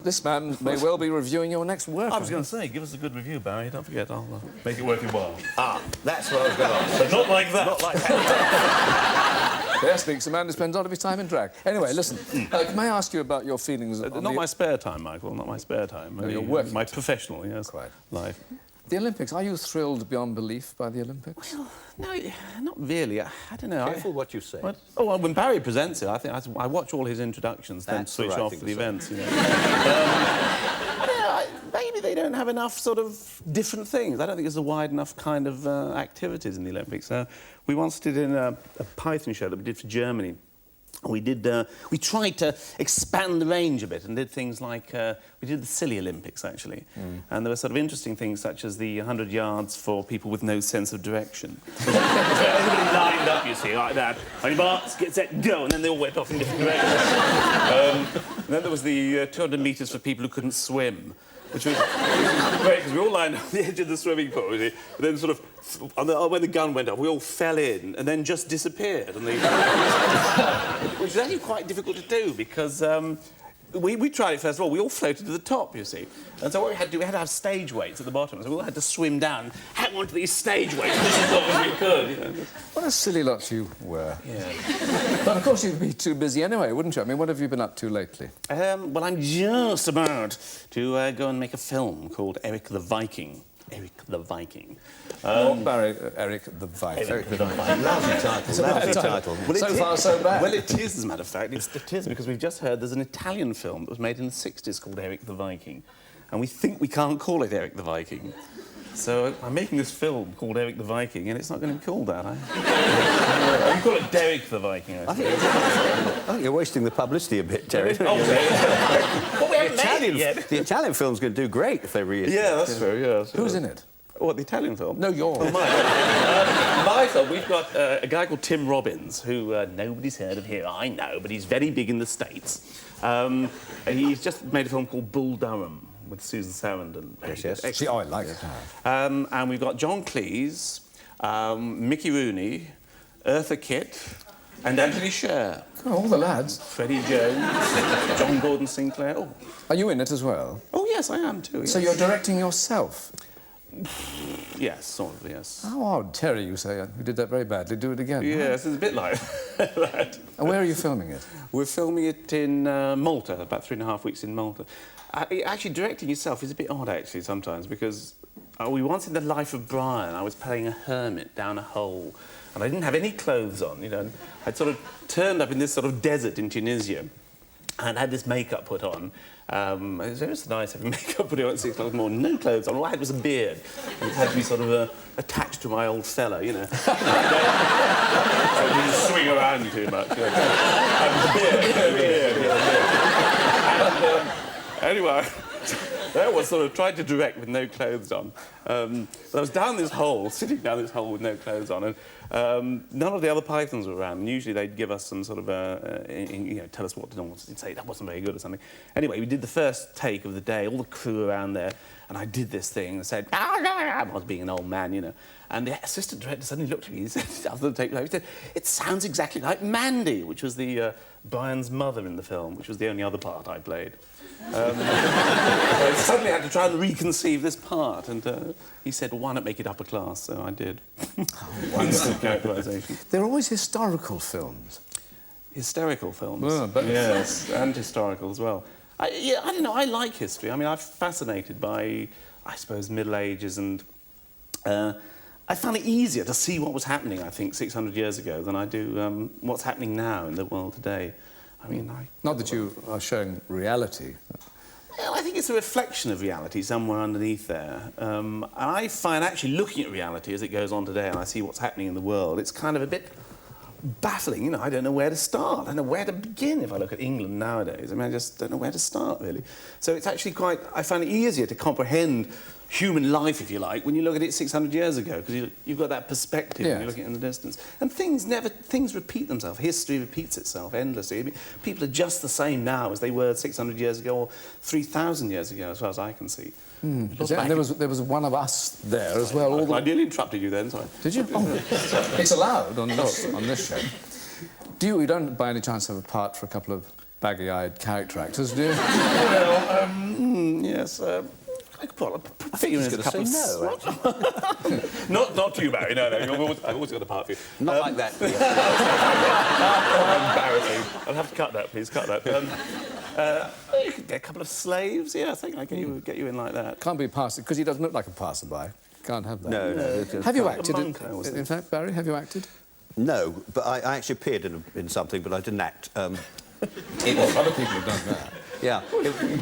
This man may well be reviewing your next work. I was going to say, give us a good review, Barry. Don't forget, I'll make it worth your while. Ah, that's what I was going to ask. But not like that. Not like that. Yes, thinks a man who spends a lot of his time in drag. Anyway, listen, may I ask you about your feelings on Not my spare time, Michael, not my spare time. No, your work. My professional, yes. Quite. Life. The Olympics, are you thrilled beyond belief by the Olympics? Well, no, not really. I don't know. Careful what you say. What? Oh, well, when Barry presents it, I think I watch all his introductions, then That's the switch right off thing for to the say. events. You know. I don't know, maybe they don't have enough sort of different things. I don't think there's a wide enough kind of activities in the Olympics. We once did in a Python show that we did for Germany. We tried to expand the range a bit and did things like we did the silly Olympics actually, and there were sort of interesting things such as the 100 yards for people with no sense of direction. Everybody lined up, you see, like that. On your marks, get set, go, and then they all went off in different directions. And then there was the 200 metres for people who couldn't swim. Which was great, because we all lined up on the edge of the swimming pool, and then sort of, when the gun went off, we all fell in and then just disappeared. And which is actually quite difficult to do, because we tried it first of all, we all floated to the top, you see. And so what we had to do, we had to have stage weights at the bottom, so we all had to swim down, hang on to these stage weights as long as we could. You know. What a silly lot you were. Yeah. But of course you'd be too busy anyway, wouldn't you? I mean, what have you been up to lately? Well, I'm just about to go and make a film called Eric the Viking. Eric the Viking. Barry, Eric the Viking. Eric the Viking. Lousy title, lousy title. Well, so far, so bad. Well, it is, as a matter of fact. It is, because we've just heard there's an Italian film that was made in the 60s called Eric the Viking. And we think we can't call it Eric the Viking. So I'm making this film called Eric the Viking, and it's not going to be called that, you call it Derek the Viking, I think you're wasting the publicity a bit, Terry. Well, we haven't made it yet. The Italian film's going to do great if they read it. Yeah, that's true, yeah. Who's in it? What, the Italian film? No, yours. Oh, mine. My film, we've got a guy called Tim Robbins, who nobody's heard of here, I know, but he's very big in the States. And he's just made a film called Bull Durham with Susan Sarandon. Yes. See, I like it. And we've got John Cleese, Mickey Rooney, Eartha Kitt, and Anthony Sher. Oh, all the lads. Freddie Jones, John Gordon Sinclair. Oh. Are you in it as well? Oh, yes, I am too. Yes. So you're directing yourself? Yes, sort of, yes. How odd. Terry, you say, you did that very badly. Do it again. Yes, it's a bit like that. And where are you filming it? We're filming it in Malta, about 3.5 weeks in Malta. Actually, directing yourself is a bit odd, actually, sometimes, because we once in The Life of Brian, I was playing a hermit down a hole, and I didn't have any clothes on, you know. I'd sort of turned up in this sort of desert in Tunisia and had this makeup put on. It was nice having makeup put on at 6 o'clock in the morning, no clothes on. All I had was a beard. And it had to be sort of attached to my old fellow, you know. So it didn't swing around too much. You know. And anyway, I was sort of trying to direct with no clothes on. But I was down this hole, sitting down this hole with no clothes on, and none of the other pythons were around. And usually they'd give us some sort of, you know, tell us what to do, and say that wasn't very good or something. Anyway, we did the first take of the day, all the crew around there, and I did this thing and said, I was being an old man, you know. And the assistant director suddenly looked at me, he said, after the take, he said, it sounds exactly like Mandy, which was the Brian's mother in the film, which was the only other part I played. So I suddenly had to try and reconceive this part, and he said, well, why not make it upper class? So I did. Wonderful characterisation. They're always historical films. Hysterical films? But yes, and historical as well. I don't know, I like history. I mean, I'm fascinated by, I suppose, Middle Ages, and I found it easier to see what was happening, I think, 600 years ago than I do what's happening now in the world today. I mean, not that you are showing reality. Well, I think it's a reflection of reality somewhere underneath there. And I find actually looking at reality as it goes on today, and I see what's happening in the world, it's kind of a bit baffling, you know. I don't know where to start. I don't know where to begin if I look at England nowadays. I mean, I just don't know where to start, really. So it's actually quite... I find it easier to comprehend human life, if you like, when you look at it 600 years ago, because you've got that perspective when you're looking in the distance. And things repeat themselves. History repeats itself endlessly. I mean, people are just the same now as they were 600 years ago or 3,000 years ago, as far as I can see. And there was one of us there as well. I nearly interrupted you then, sorry. Did you? Oh, it's allowed on this show. You don't, by any chance, have a part for a couple of baggy-eyed character actors, do you? Well, yes. I could put you in as a He's couple going of... to say no, actually. Not you, Barry. No. I've always got a part for you. Not like that. Embarrassing. I'll have to cut that, please. Cut that. You could get a couple of slaves. Yeah, I think I can get you in like that. Can't be a passer, because he doesn't look like a passerby. Can't have that. No. Have you acted? monk, I was In fact, Barry, have you acted? No, but I actually appeared in something, but I didn't act. Other people have done that. Yeah.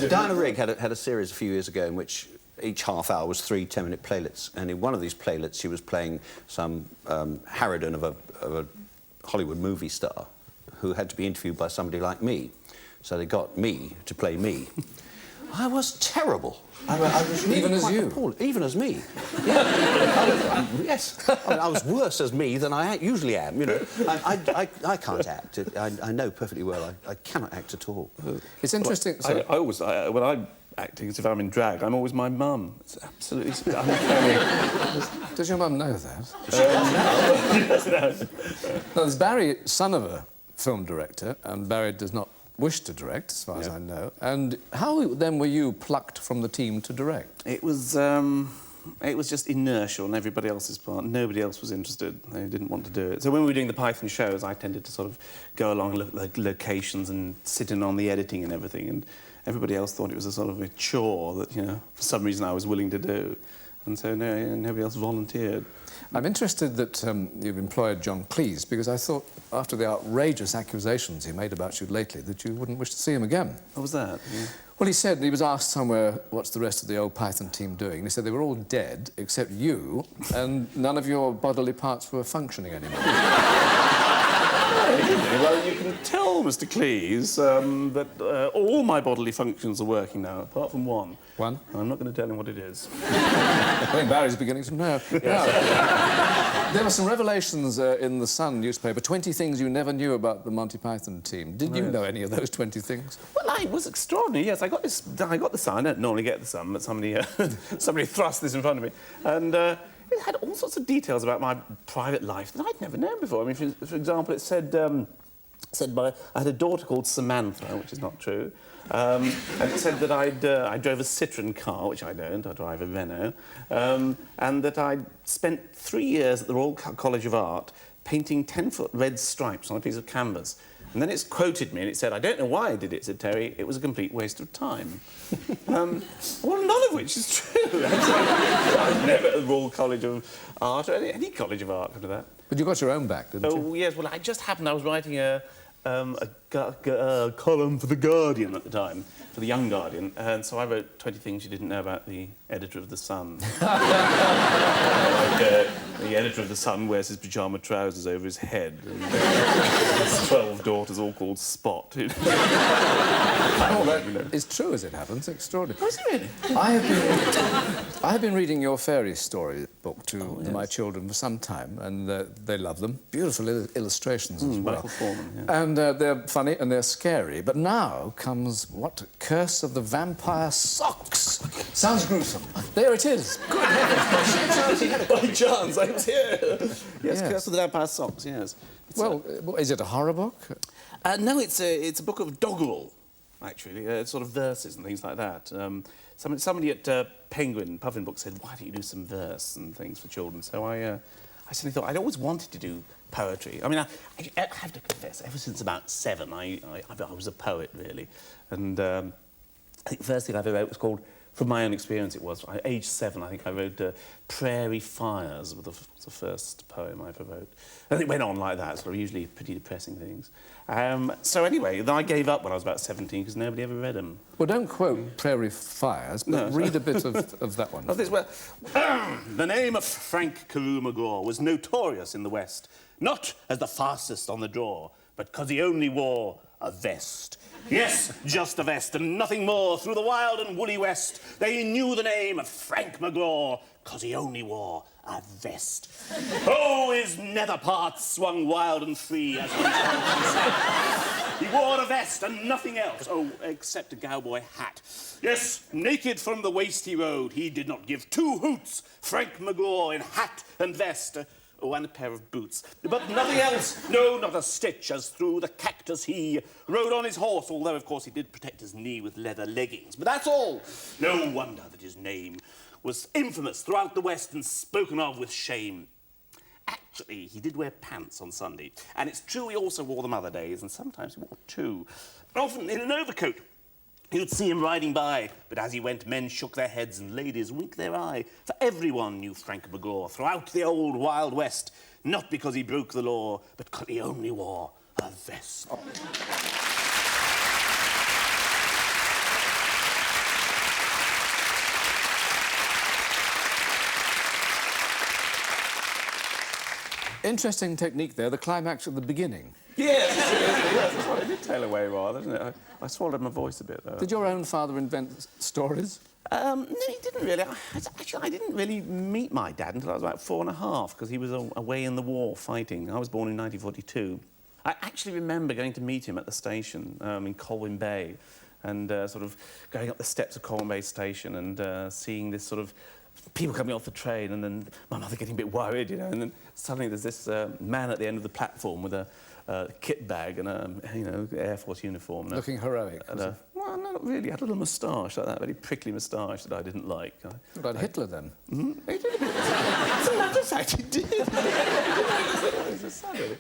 Diana Rigg had a series a few years ago in which each half hour was 3 10-minute playlets, and in one of these playlets she was playing some harridan of a Hollywood movie star who had to be interviewed by somebody like me. So they got me to play me. I was terrible. I was really Even as quite you? appalling. Even as me. Yeah. Yes. I was worse as me than I usually am, you know. I can't act. I know perfectly well I cannot act at all. It's interesting... I always... when I'm acting, as if I'm in drag, I'm always my mum. It's absolutely uncanny. Does your mum know that? Yes, no. No, there's Barry, son of a film director, and Barry does not wish to direct, as far as I know. And how, then, were you plucked from the team to direct? It was just inertial on everybody else's part. Nobody else was interested. They didn't want to do it. So when we were doing the Python shows, I tended to sort of go along and look at the locations and sit in on the editing and everything. And everybody else thought it was a sort of a chore that, you know, for some reason I was willing to do. And so nobody else volunteered. I'm interested that you've employed John Cleese, because I thought, after the outrageous accusations he made about you lately, that you wouldn't wish to see him again. What was that? Yeah. Well, he said, he was asked somewhere, what's the rest of the old Python team doing? And he said they were all dead, except you, and none of your bodily parts were functioning anymore. Well, you can tell Mr. Cleese that all my bodily functions are working now, apart from one. One? I'm not going to tell him what it is. I think Barry's beginning to know. Now, there were some revelations in the Sun newspaper, 20 things you never knew about the Monty Python team. Did you know any of those 20 things? Well, it was extraordinary, yes. I got the Sun. I don't normally get the Sun, but somebody thrust this in front of me. And it had all sorts of details about my private life that I'd never known before. I mean, for example, it said I had a daughter called Samantha, which is not true. And it said that I drove a Citroen car, which I don't. I drive a Renault. And that I'd spent 3 years at the Royal College of Art painting 10-foot red stripes on a piece of canvas. And then it's quoted me and it said, I don't know why I did it, said Terry, it was a complete waste of time. Well, none of which is true. I've never at the Royal College of Art or any College of Art after that. But you got your own back, didn't you? Oh, yes, well, I just happened, I was writing a column for The Guardian at the time, for The Young Guardian, and so I wrote 20 things you didn't know about the editor of The Sun. The editor of The Sun wears his pyjama trousers over his head, and his 12 daughters all called Spot. Oh, that is true, as it happens. Extraordinary. Oh, is it really? I have been reading your fairy story book to my children for some time, and they love them. Beautiful illustrations as well. Michael Foreman, yeah. And they're funny and they're scary. But now comes, what, Curse of the Vampire Socks. Sounds gruesome. There it is. Good heavens. By chance, I was here. Yes, Curse of the Vampire Socks, yes. Well, is it a horror book? No, it's a book of doggerel, actually. It's sort of verses and things like that. Somebody at Penguin Puffin Book said, why don't you do some verse and things for children? So I suddenly thought I'd always wanted to do poetry. I mean, I have to confess, ever since about 7, I was a poet, really. And I think the first thing I ever wrote was called, from my own experience it was, at age 7, I think I wrote Prairie Fires, was the first poem I ever wrote. And it went on like that, sort of usually pretty depressing things. So anyway, then I gave up when I was about 17 because nobody ever read them. Well, don't quote Prairie Fires, but read a bit of that one. The name of Frank Carew McGraw was notorious in the West, not as the fastest on the draw, but because he only wore a vest. Yes, just a vest and nothing more. Through the wild and woolly West, they knew the name of Frank McGraw, because he only wore a vest. Oh, his nether parts swung wild and free as he sat. He wore a vest and nothing else, oh, except a cowboy hat. Yes, naked from the waist he rode. He did not give 2 hoots, Frank McGraw in hat and vest. Oh, and a pair of boots. But nothing else. No, not a stitch, as through the cactus he rode on his horse, although, of course, he did protect his knee with leather leggings. But that's all. No wonder that his name was infamous throughout the West and spoken of with shame. Actually, he did wear pants on Sunday, and it's true he also wore them other days, and sometimes he wore two. Often in an overcoat. You'd see him riding by, but as he went, men shook their heads and ladies winked their eye, for everyone knew Frank Magore throughout the old Wild West, not because he broke the law, but because he only wore a vest. Interesting technique there, the climax at the beginning. Yes, that's what I did tail away rather, isn't it? I swallowed my voice a bit, though. Did your own father invent stories? No, he didn't really. Actually, I didn't really meet my dad until I was about 4.5, because he was away in the war fighting. I was born in 1942. I actually remember going to meet him at the station in Colwyn Bay and sort of going up the steps of Colwyn Bay Station and seeing this sort of people coming off the train, and then my mother getting a bit worried, you know, and then suddenly there's this man at the end of the platform with a kit bag and a, you know, Air Force uniform. And looking heroic. well, not really. He had a little moustache, like that very prickly moustache that I didn't like. What about Hitler, then? Mm-hmm. He did a bit. As a matter of fact, he did. It was sad, really.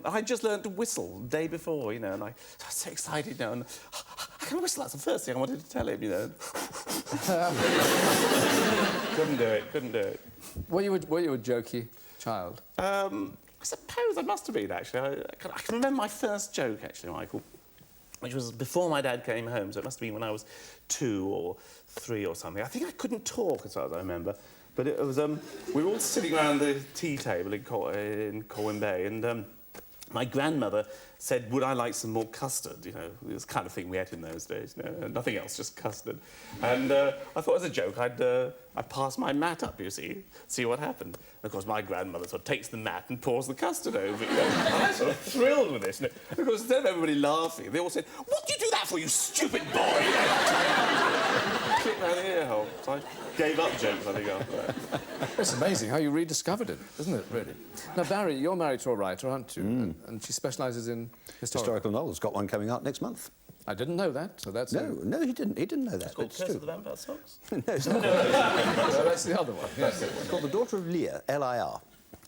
I just learned to whistle the day before, you know, and I was so excited, you know, and I can whistle. That's the first thing I wanted to tell him, you know. Couldn't do it. Were you a jokey child? I suppose I must have been, actually. I can remember my first joke, actually, Michael, which was before my dad came home, so it must have been when I was 2 or 3 or something. I think I couldn't talk, as far as I remember, but it was, we were all sitting around the tea table in Colwyn Bay, and my grandmother said, would I like some more custard? You know, it was the kind of thing we ate in those days, you know, nothing else, just custard. And I thought as a joke, I'd pass my mat up, you see what happened. And of course, my grandmother sort of takes the mat and pours the custard over it. You know. I was sort of thrilled with this. You know. And of course, instead of everybody laughing, they all said, what did you do that for, you stupid boy? Kicked round the ear hole. So I gave up jokes, I think, after that. It's amazing how you rediscovered it, isn't it, really? Now, Barry, you're married to a writer, aren't you? And she specialises in historical novels. Got one coming out next month. I didn't know that, so that's... No, he didn't. He didn't know that. It's called Curse of the Vampire Socks? No, it's not. No, that's the other one. Yes. It's called The Daughter of Lear, L-I-R.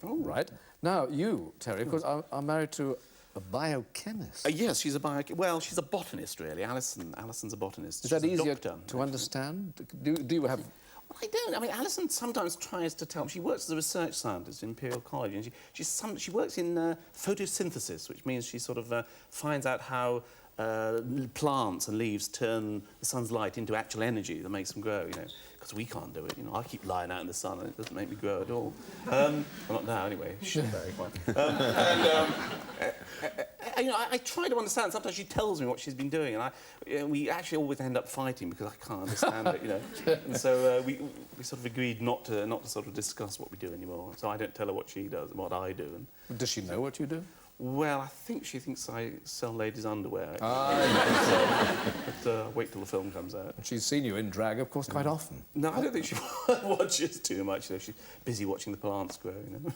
Oh, right. Now, you, Terry, of course, are married to a biochemist. Yes, she's she's a botanist, really. Alison's a botanist. Is that She's a easier doctor, to understand? Do you have... Well, I don't. I mean, Alison sometimes tries to tell me. She works as a research scientist in Imperial College, and she works in photosynthesis, which means she sort of finds out how plants and leaves turn the sun's light into actual energy that makes them grow, you know, because we can't do it, you know. I keep lying out in the sun and it doesn't make me grow at all. Well, not now, anyway. Shit, very fine. You know, I try to understand. Sometimes she tells me what she's been doing, and we actually always end up fighting because I can't understand it, you know. And so we sort of agreed not to sort of discuss what we do anymore. So I don't tell her what she does and what I do. And Does she know what you do? well, I think she thinks I sell ladies' underwear. But wait till the film comes out. She's seen you in drag, of course, quite often. No, I don't think she watches too much. You know, she's busy watching the plants grow, you know.